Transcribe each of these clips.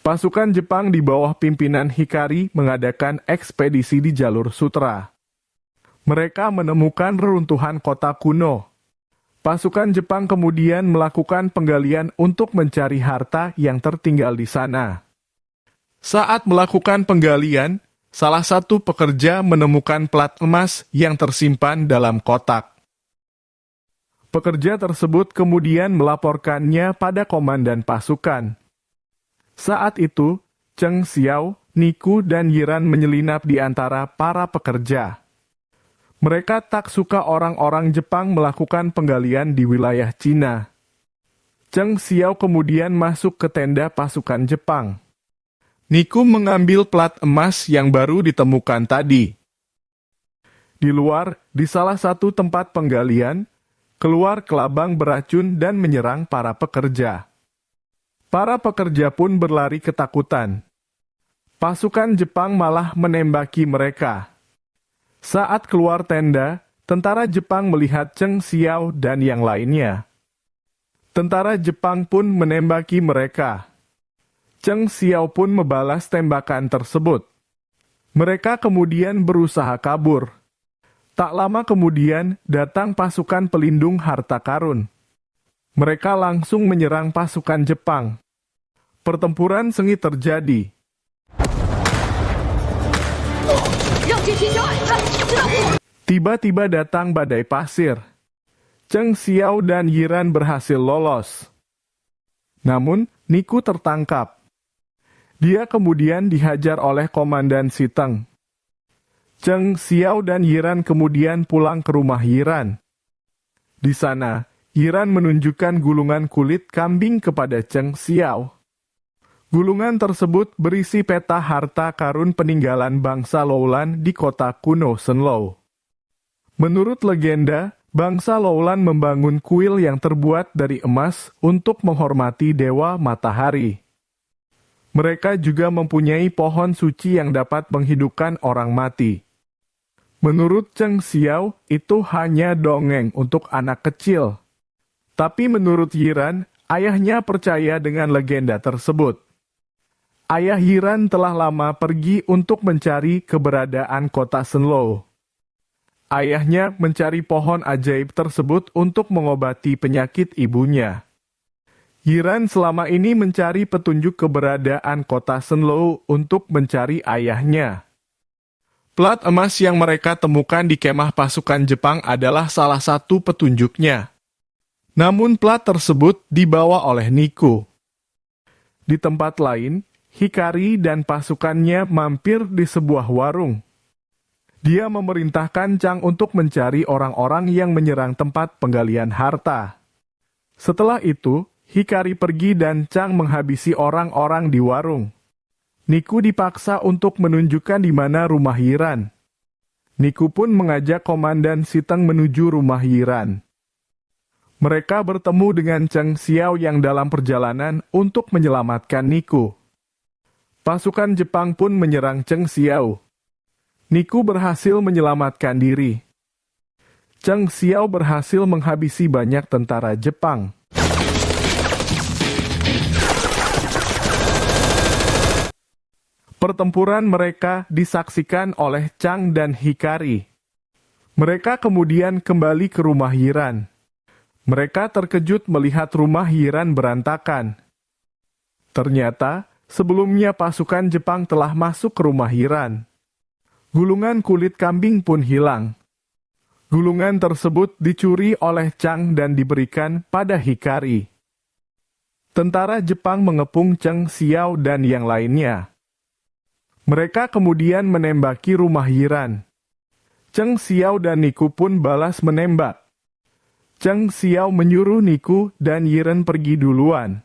Pasukan Jepang di bawah pimpinan Hikari mengadakan ekspedisi di jalur Sutra. Mereka menemukan reruntuhan kota kuno. Pasukan Jepang kemudian melakukan penggalian untuk mencari harta yang tertinggal di sana. Saat melakukan penggalian, salah satu pekerja menemukan plat emas yang tersimpan dalam kotak. Pekerja tersebut kemudian melaporkannya pada komandan pasukan. Saat itu, Cheng Xiao, Niku, dan Yiran menyelinap di antara para pekerja. Mereka tak suka orang-orang Jepang melakukan penggalian di wilayah Cina. Cheng Xiao kemudian masuk ke tenda pasukan Jepang. Niku mengambil plat emas yang baru ditemukan tadi. Di luar, di salah satu tempat penggalian, keluar kelabang beracun dan menyerang para pekerja. Para pekerja pun berlari ketakutan. Pasukan Jepang malah menembaki mereka. Saat keluar tenda, tentara Jepang melihat Cheng Xiao dan yang lainnya. Tentara Jepang pun menembaki mereka. Cheng Xiao pun membalas tembakan tersebut. Mereka kemudian berusaha kabur. Tak lama kemudian datang pasukan pelindung harta karun. Mereka langsung menyerang pasukan Jepang. Pertempuran sengit terjadi. Tiba-tiba datang badai pasir. Cheng Xiao dan Yiran berhasil lolos. Namun, Niku tertangkap. Dia kemudian dihajar oleh Komandan Siteng. Cheng Xiao dan Yiran kemudian pulang ke rumah Yiran. Di sana, Yiran menunjukkan gulungan kulit kambing kepada Cheng Xiao. Gulungan tersebut berisi peta harta karun peninggalan bangsa Loulan di kota kuno Senlou. Menurut legenda, bangsa Loulan membangun kuil yang terbuat dari emas untuk menghormati dewa matahari. Mereka juga mempunyai pohon suci yang dapat menghidupkan orang mati. Menurut Cheng Xiao, itu hanya dongeng untuk anak kecil. Tapi menurut Yiran, ayahnya percaya dengan legenda tersebut. Ayah Yiran telah lama pergi untuk mencari keberadaan kota Senlou. Ayahnya mencari pohon ajaib tersebut untuk mengobati penyakit ibunya. Yiran selama ini mencari petunjuk keberadaan kota Senlou untuk mencari ayahnya. Plat emas yang mereka temukan di kemah pasukan Jepang adalah salah satu petunjuknya. Namun plat tersebut dibawa oleh Niku. Di tempat lain, Hikari dan pasukannya mampir di sebuah warung. Dia memerintahkan Chang untuk mencari orang-orang yang menyerang tempat penggalian harta. Setelah itu, Hikari pergi dan Chang menghabisi orang-orang di warung. Niku dipaksa untuk menunjukkan di mana rumah Yiran. Niku pun mengajak Komandan Siteng menuju rumah Yiran. Mereka bertemu dengan Cheng Xiao yang dalam perjalanan untuk menyelamatkan Niku. Pasukan Jepang pun menyerang Cheng Xiao. Niku berhasil menyelamatkan diri. Cheng Xiao berhasil menghabisi banyak tentara Jepang. Pertempuran mereka disaksikan oleh Chang dan Hikari. Mereka kemudian kembali ke rumah Yiran. Mereka terkejut melihat rumah Yiran berantakan. Ternyata, sebelumnya pasukan Jepang telah masuk ke rumah Yiran. Gulungan kulit kambing pun hilang. Gulungan tersebut dicuri oleh Chang dan diberikan pada Hikari. Tentara Jepang mengepung Cheng Xiao dan yang lainnya. Mereka kemudian menembaki rumah Yiran. Cheng Xiao dan Niku pun balas menembak. Cheng Xiao menyuruh Niku dan Yiran pergi duluan.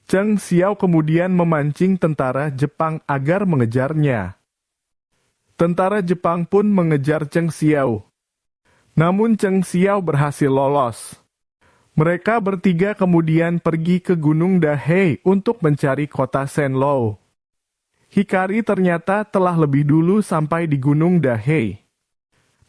Cheng Xiao kemudian memancing tentara Jepang agar mengejarnya. Tentara Jepang pun mengejar Cheng Xiao. Namun Cheng Xiao berhasil lolos. Mereka bertiga kemudian pergi ke Gunung Dahei untuk mencari kota Senlou. Hikari ternyata telah lebih dulu sampai di Gunung Dahei.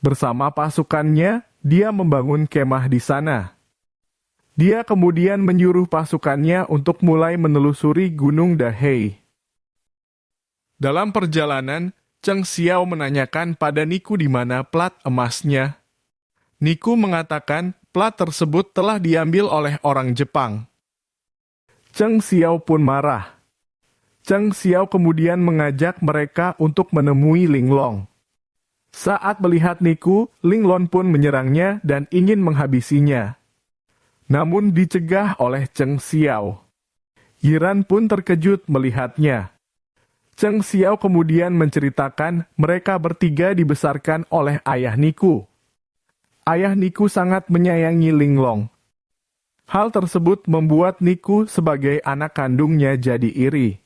Bersama pasukannya, dia membangun kemah di sana. Dia kemudian menyuruh pasukannya untuk mulai menelusuri Gunung Dahei. Dalam perjalanan, Cheng Xiao menanyakan pada Niku di mana plat emasnya. Niku mengatakan plat tersebut telah diambil oleh orang Jepang. Cheng Xiao pun marah. Cheng Xiao kemudian mengajak mereka untuk menemui Linglong. Saat melihat Niku, Linglong pun menyerangnya dan ingin menghabisinya. Namun dicegah oleh Cheng Xiao. Yiran pun terkejut melihatnya. Cheng Xiao kemudian menceritakan mereka bertiga dibesarkan oleh ayah Niku. Ayah Niku sangat menyayangi Linglong. Hal tersebut membuat Niku sebagai anak kandungnya jadi iri.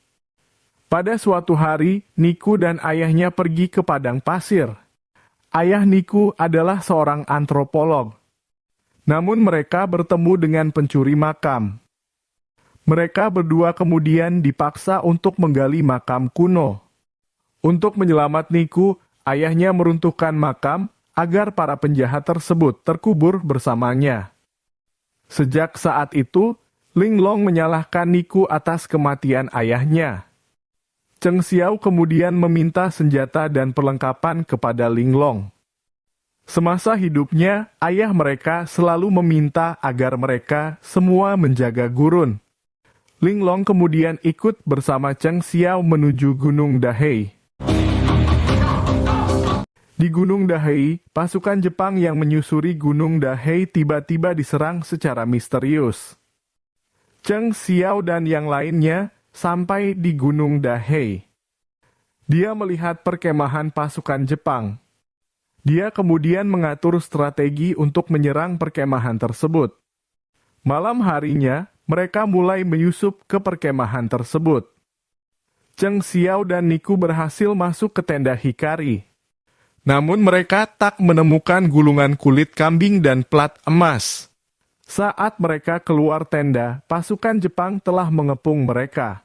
Pada suatu hari, Niku dan ayahnya pergi ke padang pasir. Ayah Niku adalah seorang antropolog. Namun mereka bertemu dengan pencuri makam. Mereka berdua kemudian dipaksa untuk menggali makam kuno. Untuk menyelamat Niku, ayahnya meruntuhkan makam agar para penjahat tersebut terkubur bersamanya. Sejak saat itu, Linglong menyalahkan Niku atas kematian ayahnya. Cheng Xiao kemudian meminta senjata dan perlengkapan kepada Linglong. Semasa hidupnya, ayah mereka selalu meminta agar mereka semua menjaga gurun. Linglong kemudian ikut bersama Cheng Xiao menuju Gunung Dahei. Di Gunung Dahei, pasukan Jepang yang menyusuri Gunung Dahei tiba-tiba diserang secara misterius. Cheng Xiao dan yang lainnya sampai di Gunung Dahei. Dia melihat perkemahan pasukan Jepang. Dia kemudian mengatur strategi untuk menyerang perkemahan tersebut. Malam harinya, mereka mulai menyusup ke perkemahan tersebut. Cheng Xiao dan Niku berhasil masuk ke tenda Hikari. Namun mereka tak menemukan gulungan kulit kambing dan plat emas. Saat mereka keluar tenda, pasukan Jepang telah mengepung mereka.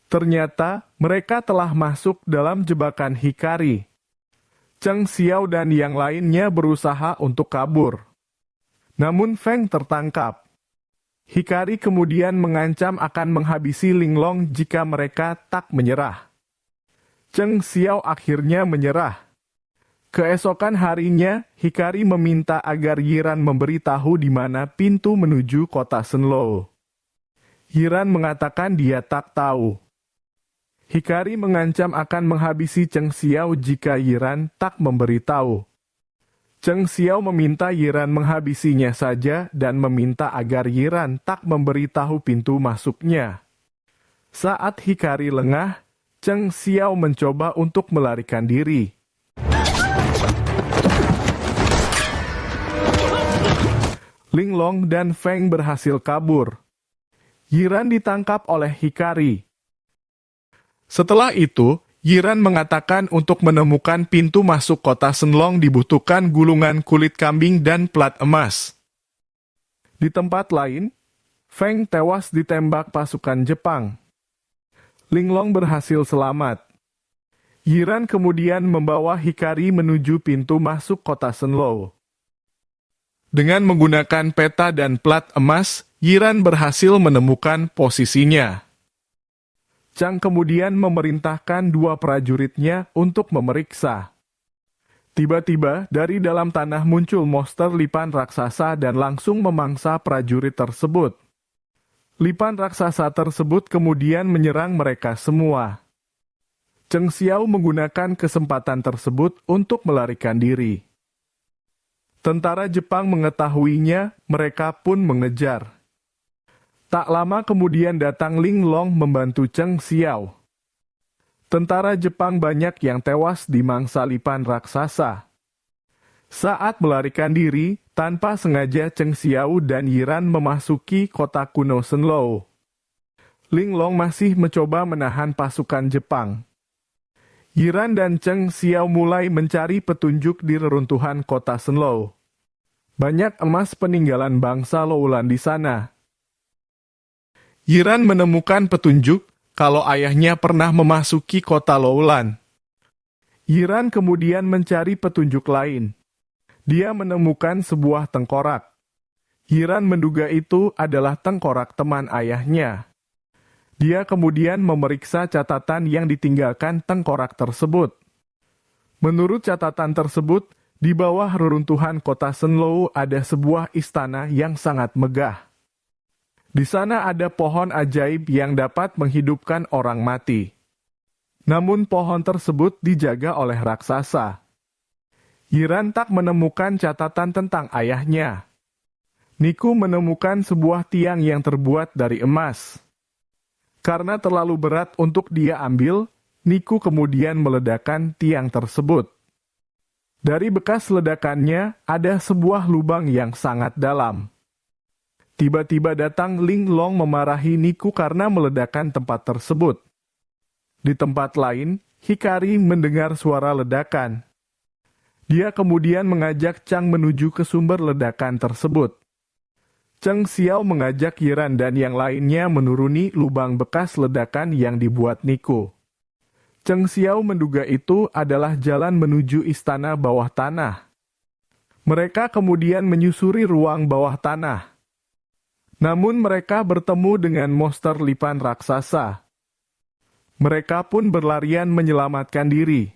Ternyata mereka telah masuk dalam jebakan Hikari. Cheng Xiao dan yang lainnya berusaha untuk kabur. Namun Feng tertangkap. Hikari kemudian mengancam akan menghabisi Linglong jika mereka tak menyerah. Cheng Xiao akhirnya menyerah. Keesokan harinya, Hikari meminta agar Yiran memberitahu di mana pintu menuju kota Shenlou. Yiran mengatakan dia tak tahu. Hikari mengancam akan menghabisi Cheng Xiao jika Yiran tak memberitahu. Cheng Xiao meminta Yiran menghabisinya saja dan meminta agar Yiran tak memberitahu pintu masuknya. Saat Hikari lengah, Cheng Xiao mencoba untuk melarikan diri. Linglong dan Feng berhasil kabur. Yiran ditangkap oleh Hikari. Setelah itu, Yiran mengatakan untuk menemukan pintu masuk kota Shenlong dibutuhkan gulungan kulit kambing dan plat emas. Di tempat lain, Feng tewas ditembak pasukan Jepang. Linglong berhasil selamat. Yiran kemudian membawa Hikari menuju pintu masuk kota Shenlou. Dengan menggunakan peta dan plat emas, Yiran berhasil menemukan posisinya. Chang kemudian memerintahkan dua prajuritnya untuk memeriksa. Tiba-tiba, dari dalam tanah muncul monster lipan raksasa dan langsung memangsa prajurit tersebut. Lipan raksasa tersebut kemudian menyerang mereka semua. Cheng Xiao menggunakan kesempatan tersebut untuk melarikan diri. Tentara Jepang mengetahuinya, mereka pun mengejar. Tak lama kemudian datang Linglong membantu Cheng Xiao. Tentara Jepang banyak yang tewas di mangsa lipan raksasa. Saat melarikan diri, tanpa sengaja Cheng Xiao dan Yiran memasuki kota kuno Shenlou. Linglong masih mencoba menahan pasukan Jepang. Yiran dan Cheng Xiao mulai mencari petunjuk di reruntuhan kota Shenlou. Banyak emas peninggalan bangsa Loulan di sana. Yiran menemukan petunjuk kalau ayahnya pernah memasuki kota Loulan. Yiran kemudian mencari petunjuk lain. Dia menemukan sebuah tengkorak. Yiran menduga itu adalah tengkorak teman ayahnya. Dia kemudian memeriksa catatan yang ditinggalkan tengkorak tersebut. Menurut catatan tersebut, di bawah reruntuhan kota Senlou ada sebuah istana yang sangat megah. Di sana ada pohon ajaib yang dapat menghidupkan orang mati. Namun pohon tersebut dijaga oleh raksasa. Yiran tak menemukan catatan tentang ayahnya. Niku menemukan sebuah tiang yang terbuat dari emas. Karena terlalu berat untuk dia ambil, Niku kemudian meledakkan tiang tersebut. Dari bekas ledakannya, ada sebuah lubang yang sangat dalam. Tiba-tiba datang Ling Long memarahi Niku karena meledakkan tempat tersebut. Di tempat lain, Hikari mendengar suara ledakan. Dia kemudian mengajak Chang menuju ke sumber ledakan tersebut. Cheng Xiao mengajak Yiran dan yang lainnya menuruni lubang bekas ledakan yang dibuat Niku. Cheng Xiao menduga itu adalah jalan menuju istana bawah tanah. Mereka kemudian menyusuri ruang bawah tanah. Namun mereka bertemu dengan monster lipan raksasa. Mereka pun berlarian menyelamatkan diri.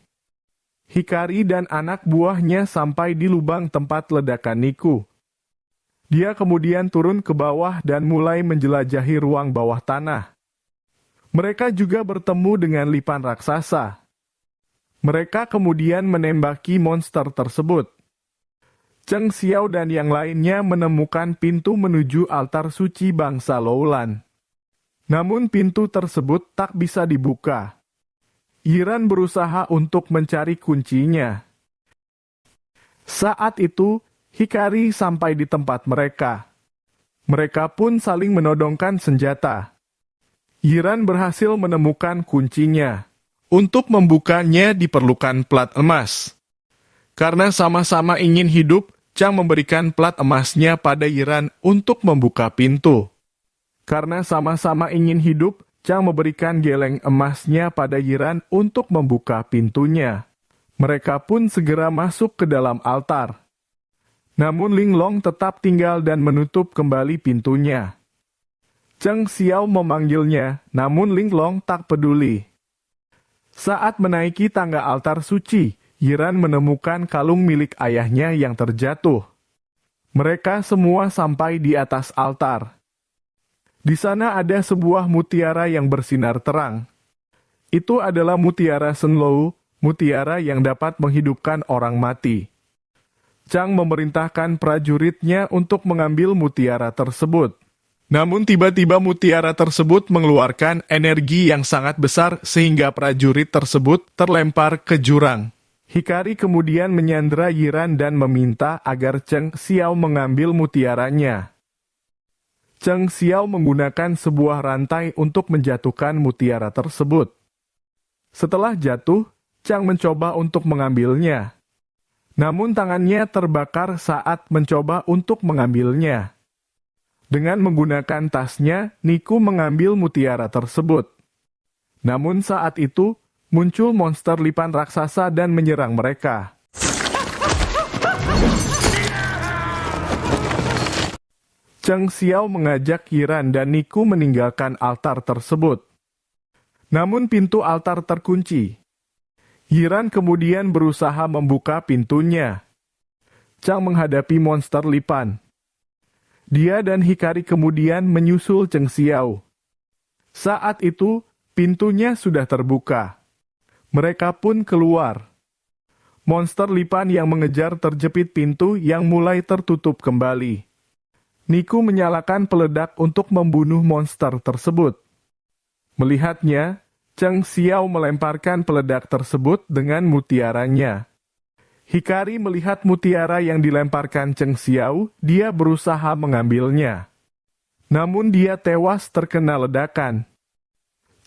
Hikari dan anak buahnya sampai di lubang tempat ledakan Niku. Dia kemudian turun ke bawah dan mulai menjelajahi ruang bawah tanah. Mereka juga bertemu dengan lipan raksasa. Mereka kemudian menembaki monster tersebut. Cheng Xiao dan yang lainnya menemukan pintu menuju altar suci bangsa Loulan. Namun pintu tersebut tak bisa dibuka. Yiran berusaha untuk mencari kuncinya. Saat itu, Hikari sampai di tempat mereka. Mereka pun saling menodongkan senjata. Yiran berhasil menemukan kuncinya. Untuk membukanya diperlukan plat emas. Karena sama-sama ingin hidup, Chang memberikan plat emasnya pada Yiran untuk membuka pintu. Karena sama-sama ingin hidup, Chang memberikan geleng emasnya pada Yiran untuk membuka pintunya. Mereka pun segera masuk ke dalam altar. Namun Ling Long tetap tinggal dan menutup kembali pintunya. Cheng Xiao memanggilnya, namun Ling Long tak peduli. Saat menaiki tangga altar suci, Yiran menemukan kalung milik ayahnya yang terjatuh. Mereka semua sampai di atas altar. Di sana ada sebuah mutiara yang bersinar terang. Itu adalah mutiara Senlou, mutiara yang dapat menghidupkan orang mati. Chang memerintahkan prajuritnya untuk mengambil mutiara tersebut. Namun tiba-tiba mutiara tersebut mengeluarkan energi yang sangat besar sehingga prajurit tersebut terlempar ke jurang. Hikari kemudian menyandera Yiran dan meminta agar Cheng Xiao mengambil mutiaranya. Cheng Xiao menggunakan sebuah rantai untuk menjatuhkan mutiara tersebut. Setelah jatuh, Chang mencoba untuk mengambilnya. Namun tangannya terbakar saat mencoba untuk mengambilnya. Dengan menggunakan tasnya, Niku mengambil mutiara tersebut. Namun saat itu, muncul monster lipan raksasa dan menyerang mereka. Cheng Xiao mengajak Yiran dan Niku meninggalkan altar tersebut. Namun pintu altar terkunci. Yiran kemudian berusaha membuka pintunya. Chang menghadapi monster lipan. Dia dan Hikari kemudian menyusul Cheng Xiao. Saat itu, pintunya sudah terbuka. Mereka pun keluar. Monster lipan yang mengejar terjepit pintu yang mulai tertutup kembali. Niku menyalakan peledak untuk membunuh monster tersebut. Melihatnya, Cheng Xiao melemparkan peledak tersebut dengan mutiaranya. Hikari melihat mutiara yang dilemparkan Cheng Xiao, dia berusaha mengambilnya. Namun dia tewas terkena ledakan.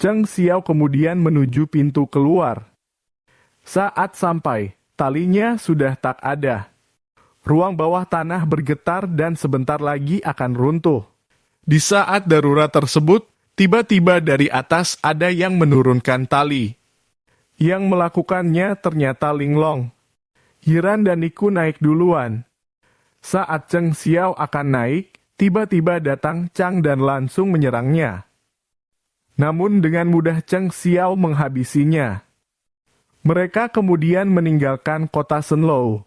Cheng Xiao kemudian menuju pintu keluar. Saat sampai, talinya sudah tak ada. Ruang bawah tanah bergetar dan sebentar lagi akan runtuh. Di saat darurat tersebut, tiba-tiba dari atas ada yang menurunkan tali. Yang melakukannya ternyata Ling Long. Yiran dan Niku naik duluan. Saat Cheng Xiao akan naik, Tiba-tiba datang Chang dan langsung menyerangnya. Namun dengan mudah Cheng Xiao menghabisinya. Mereka kemudian meninggalkan kota Shenlou.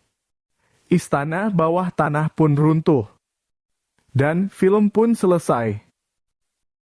Istana bawah tanah pun runtuh. Dan film pun selesai.